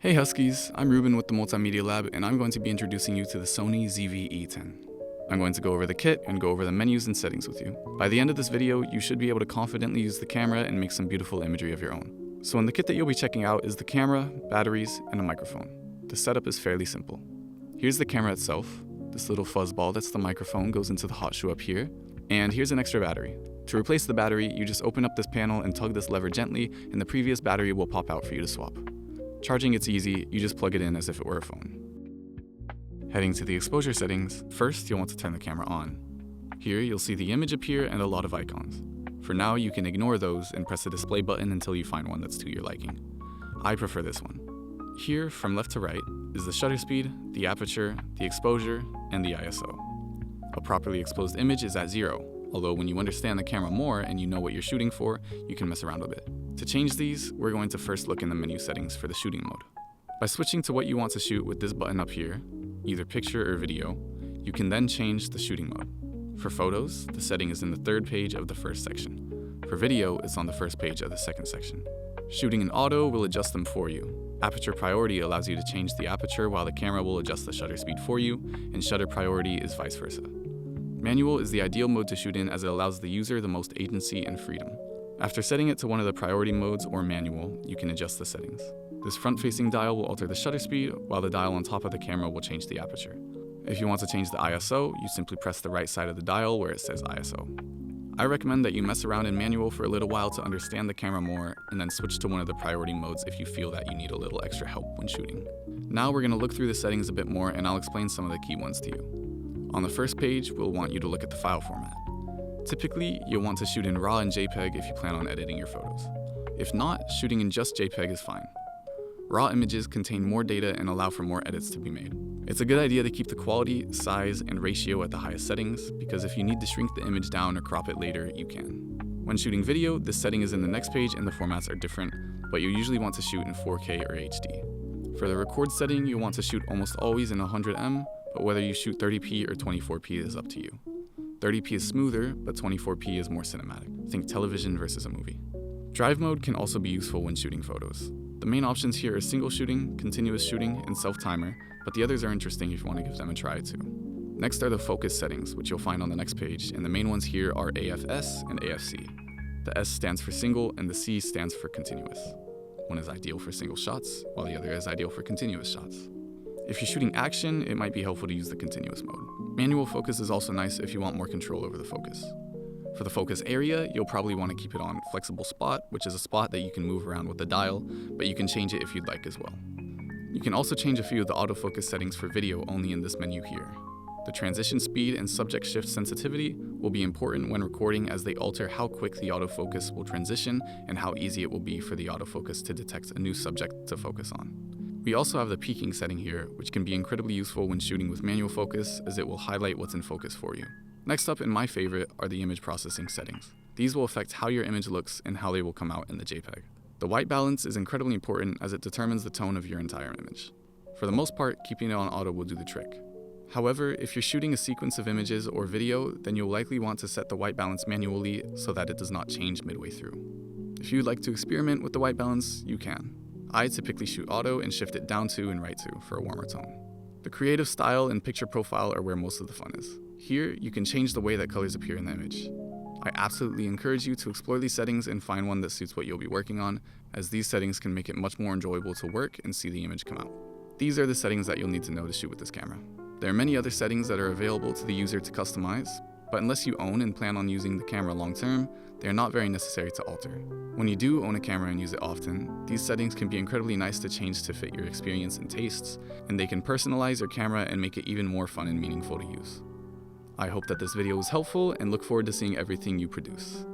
Hey Huskies, I'm Ruben with the Multimedia Lab, and I'm going to be introducing you to the Sony ZV-E10. I'm going to go over the kit and go over the menus and settings with you. By the end of this video, you should be able to confidently use the camera and make some beautiful imagery of your own. So in the kit that you'll be checking out is the camera, batteries, and a microphone. The setup is fairly simple. Here's the camera itself. This little fuzzball that's the microphone goes into the hot shoe up here. And here's an extra battery. To replace the battery, you just open up this panel and tug this lever gently, and the previous battery will pop out for you to swap. Charging it's easy, you just plug it in as if it were a phone. Heading to the exposure settings, first you'll want to turn the camera on. Here you'll see the image appear and a lot of icons. For now you can ignore those and press the display button until you find one that's to your liking. I prefer this one. Here, from left to right, is the shutter speed, the aperture, the exposure, and the ISO. A properly exposed image is at 0, although when you understand the camera more and you know what you're shooting for, you can mess around a bit. To change these, we're going to first look in the menu settings for the shooting mode. By switching to what you want to shoot with this button up here, either picture or video, you can then change the shooting mode. For photos, the setting is in the third page of the first section. For video, it's on the first page of the second section. Shooting in auto will adjust them for you. Aperture priority allows you to change the aperture while the camera will adjust the shutter speed for you, and shutter priority is vice versa. Manual is the ideal mode to shoot in as it allows the user the most agency and freedom. After setting it to one of the priority modes or manual, you can adjust the settings. This front-facing dial will alter the shutter speed, while the dial on top of the camera will change the aperture. If you want to change the ISO, you simply press the right side of the dial where it says ISO. I recommend that you mess around in manual for a little while to understand the camera more, and then switch to one of the priority modes if you feel that you need a little extra help when shooting. Now we're going to look through the settings a bit more, and I'll explain some of the key ones to you. On the first page, we'll want you to look at the file format. Typically, you'll want to shoot in RAW and JPEG if you plan on editing your photos. If not, shooting in just JPEG is fine. RAW images contain more data and allow for more edits to be made. It's a good idea to keep the quality, size, and ratio at the highest settings, because if you need to shrink the image down or crop it later, you can. When shooting video, this setting is in the next page and the formats are different, but you usually want to shoot in 4K or HD. For the record setting, you'll want to shoot almost always in 100mm, but whether you shoot 30p or 24p is up to you. 30p is smoother, but 24p is more cinematic. Think television versus a movie. Drive mode can also be useful when shooting photos. The main options here are single shooting, continuous shooting, and self-timer, but the others are interesting if you want to give them a try too. Next are the focus settings, which you'll find on the next page, and the main ones here are AFS and AFC. The S stands for single and the C stands for continuous. One is ideal for single shots, while the other is ideal for continuous shots. If you're shooting action, it might be helpful to use the continuous mode. Manual focus is also nice if you want more control over the focus. For the focus area, you'll probably want to keep it on flexible spot, which is a spot that you can move around with the dial, but you can change it if you'd like as well. You can also change a few of the autofocus settings for video only in this menu here. The transition speed and subject shift sensitivity will be important when recording as they alter how quick the autofocus will transition and how easy it will be for the autofocus to detect a new subject to focus on. We also have the peaking setting here, which can be incredibly useful when shooting with manual focus as it will highlight what's in focus for you. Next up, and my favorite, are the image processing settings. These will affect how your image looks and how they will come out in the JPEG. The white balance is incredibly important as it determines the tone of your entire image. For the most part, keeping it on auto will do the trick. However, if you're shooting a sequence of images or video, then you'll likely want to set the white balance manually so that it does not change midway through. If you'd like to experiment with the white balance, you can. I typically shoot auto and shift it down to and right to for a warmer tone. The creative style and picture profile are where most of the fun is. Here, you can change the way that colors appear in the image. I absolutely encourage you to explore these settings and find one that suits what you'll be working on, as these settings can make it much more enjoyable to work and see the image come out. These are the settings that you'll need to know to shoot with this camera. There are many other settings that are available to the user to customize, but unless you own and plan on using the camera long term, they are not very necessary to alter. When you do own a camera and use it often, these settings can be incredibly nice to change to fit your experience and tastes, and they can personalize your camera and make it even more fun and meaningful to use. I hope that this video was helpful and look forward to seeing everything you produce.